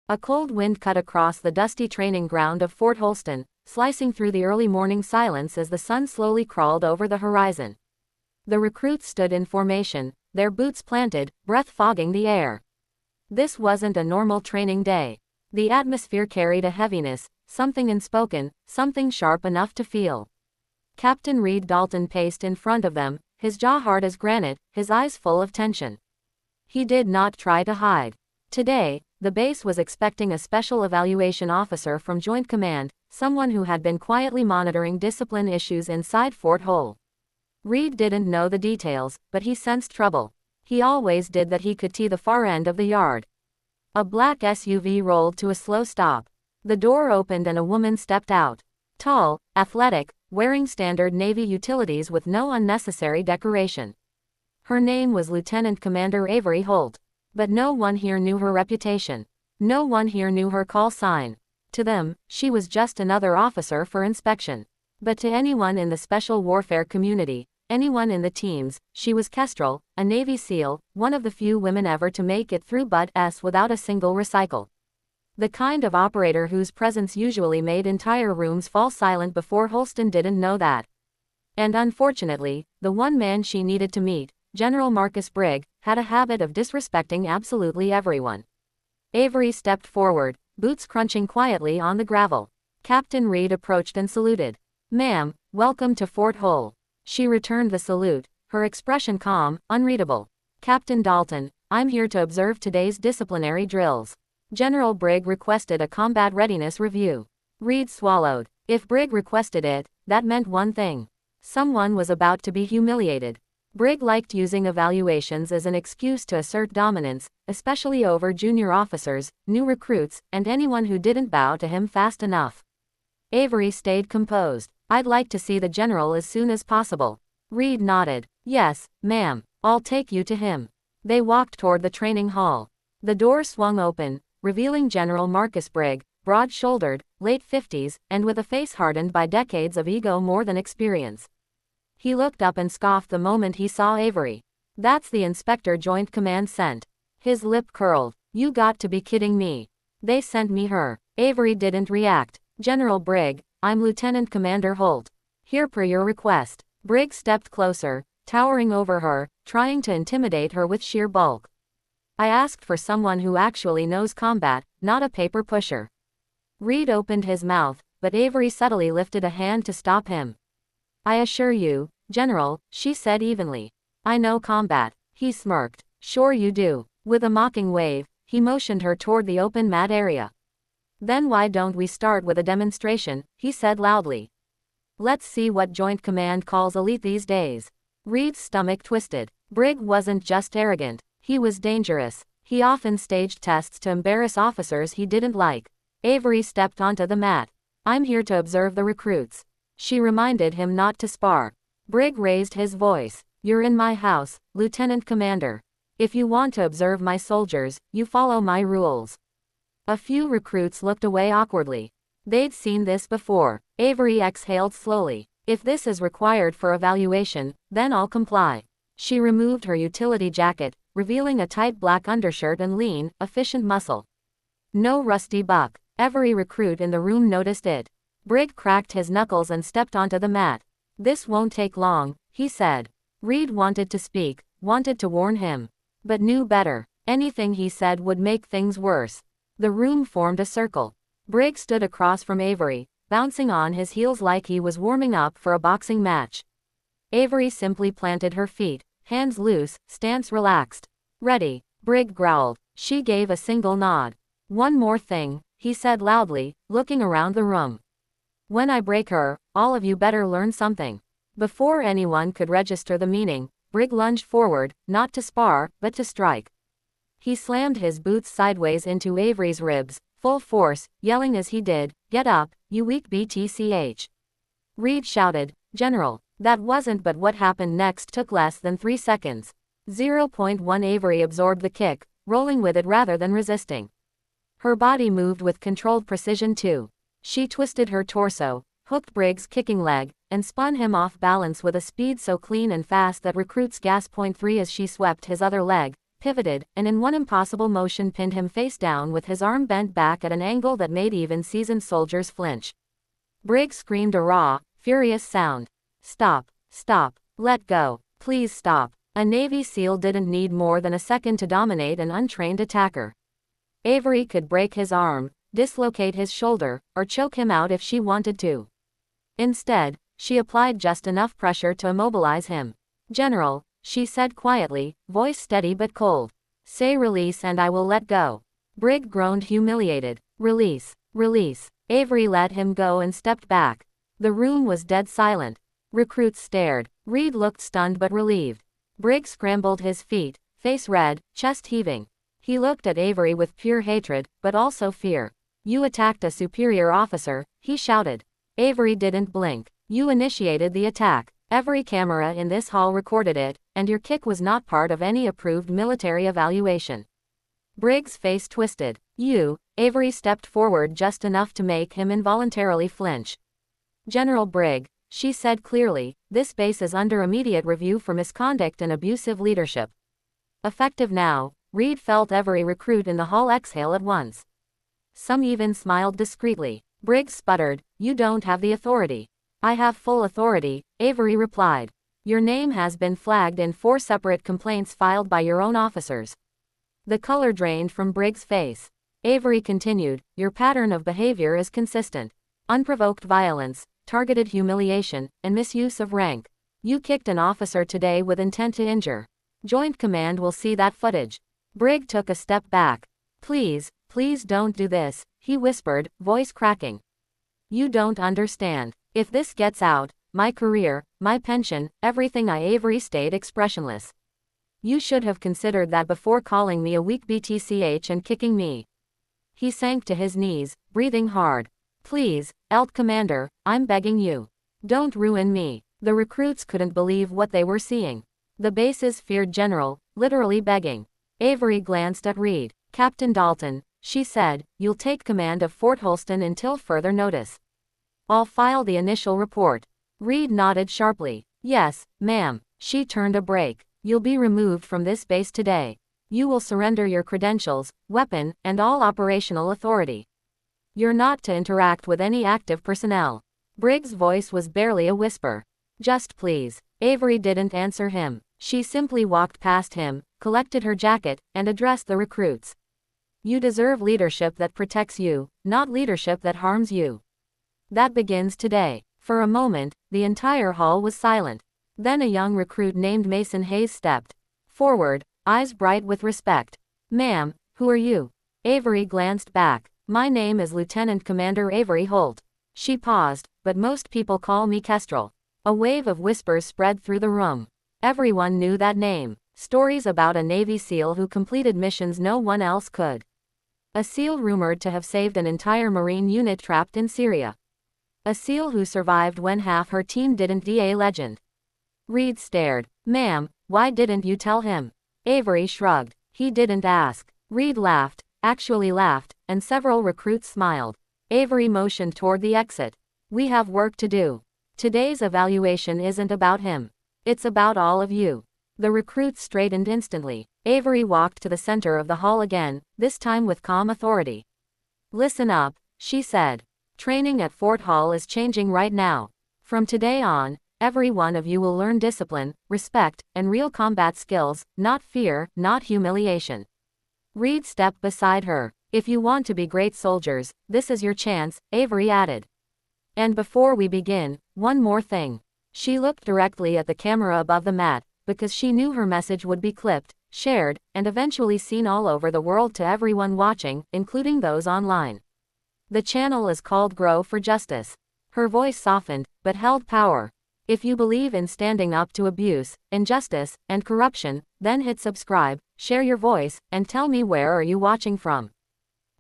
A cold wind cut across the dusty training ground of Fort Halston, slicing through the early morning silence as the sun slowly crawled over the horizon. The recruits stood in formation, their boots planted, breath fogging the air. This wasn't a normal training day. The atmosphere carried a heaviness, something unspoken, something sharp enough to feel. Captain Reed Dalton paced in front of them, his jaw hard as granite, his eyes full of tension. He did not try to hide. Today, the base was expecting a special evaluation officer from Joint Command, someone who had been quietly monitoring discipline issues inside Fort Halston. Reed didn't know the details, but he sensed trouble. He always did that. He could see the far end of the yard. A black SUV rolled to a slow stop. The door opened and a woman stepped out. Tall, athletic, wearing standard Navy utilities with no unnecessary decoration. Her name was Lieutenant Commander Avery Holt. But no one here knew her reputation. No one here knew her call sign. To them, she was just another officer for inspection. But to anyone in the special warfare community, anyone in the teams, she was Kestrel, a Navy SEAL, one of the few women ever to make it through Btch without a single recycle. The kind of operator whose presence usually made entire rooms fall silent. Before Halston didn't know that. And unfortunately, the one man she needed to meet, General Marcus Brigg, had a habit of disrespecting absolutely everyone. Avery stepped forward, boots crunching quietly on the gravel. Captain Reed approached and saluted. "Ma'am, welcome to Fort Halston." She returned the salute, her expression calm, unreadable. "Captain Dalton, I'm here to observe today's disciplinary drills. General Brigg requested a combat readiness review." Reed swallowed. If Brigg requested it, that meant one thing. Someone was about to be humiliated. Brigg liked using evaluations as an excuse to assert dominance, especially over junior officers, new recruits, and anyone who didn't bow to him fast enough. Avery stayed composed. "I'd like to see the general as soon as possible." Reed nodded. "Yes, ma'am. I'll take you to him." They walked toward the training hall. The door swung open, revealing General Marcus Brigg, broad-shouldered, late 50s, and with a face hardened by decades of ego more than experience. He looked up and scoffed the moment he saw Avery. "That's the inspector Joint Command sent." His lip curled. "You got to be kidding me. They sent me her." Avery didn't react. "General Brigg, I'm Lieutenant Commander Holt. Here per your request." Brigg stepped closer, towering over her, trying to intimidate her with sheer bulk. "I asked for someone who actually knows combat, not a paper pusher." Reed opened his mouth, but Avery subtly lifted a hand to stop him. "I assure you, General," she said evenly. "I know combat." He smirked. "Sure you do." With a mocking wave, he motioned her toward the open mat area. "Then why don't we start with a demonstration?" he said loudly. "Let's see what Joint Command calls elite these days." Reed's stomach twisted. Brigg wasn't just arrogant. He was dangerous. He often staged tests to embarrass officers he didn't like. Avery stepped onto the mat. "I'm here to observe the recruits." She reminded him not to spar. Brigg raised his voice. "You're in my house, Lieutenant Commander. If you want to observe my soldiers, you follow my rules." A few recruits looked away awkwardly. They'd seen this before. Avery exhaled slowly. "If this is required for evaluation, then I'll comply." She removed her utility jacket, revealing a tight black undershirt and lean, efficient muscle. No rusty buck. Every recruit in the room noticed it. Brigg cracked his knuckles and stepped onto the mat. "This won't take long," he said. Reed wanted to speak, wanted to warn him, but knew better. Anything he said would make things worse. The room formed a circle. Brigg stood across from Avery, bouncing on his heels like he was warming up for a boxing match. Avery simply planted her feet, hands loose, stance relaxed. "Ready," Brigg growled. She gave a single nod. "One more thing," he said loudly, looking around the room. "When I break her, all of you better learn something." Before anyone could register the meaning, Brigg lunged forward, not to spar, but to strike. He slammed his boots sideways into Avery's ribs, full force, yelling as he did, "Get up, you weak Btch." Reed shouted, "General." That wasn't, but what happened next took less than 3 seconds. 0.1 Avery absorbed the kick, rolling with it rather than resisting. Her body moved with controlled precision too. She twisted her torso, hooked Brigg's kicking leg, and spun him off balance with a speed so clean and fast that recruits gasped. 3 as she swept his other leg, pivoted, and in one impossible motion pinned him face down with his arm bent back at an angle that made even seasoned soldiers flinch. Brigg screamed a raw, furious sound. Stop, stop, let go, please stop. A Navy SEAL didn't need more than a second to dominate an untrained attacker. Avery could break his arm, dislocate his shoulder, or choke him out if she wanted to. Instead, she applied just enough pressure to immobilize him. General, she said quietly, voice steady but cold. Say release and I will let go. Brigg groaned humiliated. Release, release. Avery let him go and stepped back. The room was dead silent. Recruits stared. Reed looked stunned but relieved. Brigg scrambled his feet, face red, chest heaving. He looked at Avery with pure hatred, but also fear. You attacked a superior officer, he shouted. Avery didn't blink. You initiated the attack. Every camera in this hall recorded it, and your kick was not part of any approved military evaluation. Brigg's face twisted. You, Avery stepped forward just enough to make him involuntarily flinch. General Brigg, she said clearly, this base is under immediate review for misconduct and abusive leadership. Effective now. Reed felt every recruit in the hall exhale at once. Some even smiled discreetly. Brigg sputtered, you don't have the authority. I have full authority, Avery replied. Your name has been flagged in 4 separate complaints filed by your own officers. The color drained from Brigg's face. Avery continued, your pattern of behavior is consistent. Unprovoked violence, targeted humiliation, and misuse of rank. You kicked an officer today with intent to injure. Joint Command will see that footage. Brigg took a step back. Please, please don't do this, he whispered, voice cracking. You don't understand. If this gets out, my career, my pension, everything. Avery stayed expressionless. You should have considered that before calling me a weak Btch and kicking me. He sank to his knees, breathing hard. Please, LT Commander, I'm begging you. Don't ruin me. The recruits couldn't believe what they were seeing. The base's feared general, literally begging. Avery glanced at Reed. Captain Dalton, she said, you'll take command of Fort Halston until further notice. I'll file the initial report. Reed nodded sharply. Yes, ma'am. She turned a break. You'll be removed from this base today. You will surrender your credentials, weapon, and all operational authority. You're not to interact with any active personnel. Brigg's voice was barely a whisper. Just please. Avery didn't answer him. She simply walked past him, collected her jacket, and addressed the recruits. You deserve leadership that protects you, not leadership that harms you. That begins today. For a moment, the entire hall was silent. Then a young recruit named Mason Hayes stepped forward, eyes bright with respect. Ma'am, who are you? Avery glanced back. My name is Lieutenant Commander Avery Holt. She paused, but most people call me Kestrel. A wave of whispers spread through the room. Everyone knew that name. Stories about a Navy SEAL who completed missions no one else could. A SEAL rumored to have saved an entire Marine unit trapped in Syria. A SEAL who survived when half her team didn't. A legend. Reed stared. Ma'am, why didn't you tell him? Avery shrugged. He didn't ask. Reed laughed, actually laughed, and several recruits smiled. Avery motioned toward the exit. We have work to do. Today's evaluation isn't about him. It's about all of you. The recruits straightened instantly. Avery walked to the center of the hall again, this time with calm authority. Listen up, she said. Training at Fort Hall is changing right now. From today on, every one of you will learn discipline, respect, and real combat skills, not fear, not humiliation. Reed stepped beside her. If you want to be great soldiers, this is your chance, Avery added. And before we begin, one more thing. She looked directly at the camera above the mat, because she knew her message would be clipped, shared, and eventually seen all over the world to everyone watching, including those online. The channel is called Grow for Justice. Her voice softened, but held power. If you believe in standing up to abuse, injustice, and corruption, then hit subscribe, share your voice, and tell me where are you watching from.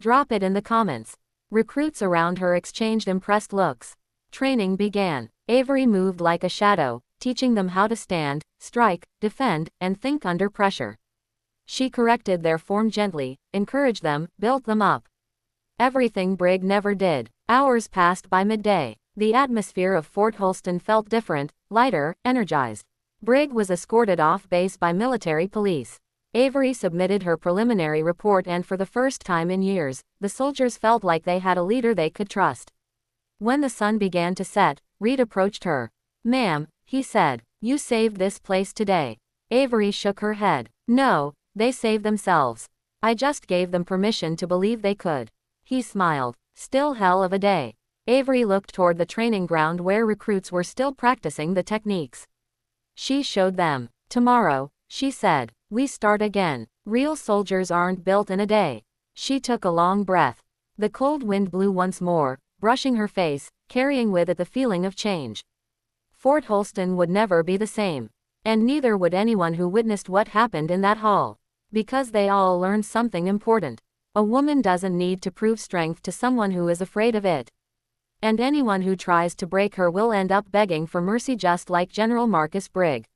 Drop it in the comments. Recruits around her exchanged impressed looks. Training began. Avery moved like a shadow, teaching them how to stand, strike, defend, and think under pressure. She corrected their form gently, encouraged them, built them up. Everything Brigg never did. Hours passed by midday. The atmosphere of Fort Halston felt different, lighter, energized. Brigg was escorted off base by military police. Avery submitted her preliminary report, and for the first time in years, the soldiers felt like they had a leader they could trust. When the sun began to set, Reed approached her. "Ma'am," he said, "you saved this place today." Avery shook her head. "No, they saved themselves. I just gave them permission to believe they could." He smiled. "Still hell of a day." Avery looked toward the training ground where recruits were still practicing the techniques. She showed them. "Tomorrow," she said, "we start again. Real soldiers aren't built in a day." She took a long breath. The cold wind blew once more, brushing her face, carrying with it the feeling of change. Fort Halston would never be the same. And neither would anyone who witnessed what happened in that hall. Because they all learned something important. A woman doesn't need to prove strength to someone who is afraid of it. And anyone who tries to break her will end up begging for mercy, just like General Marcus Brigg.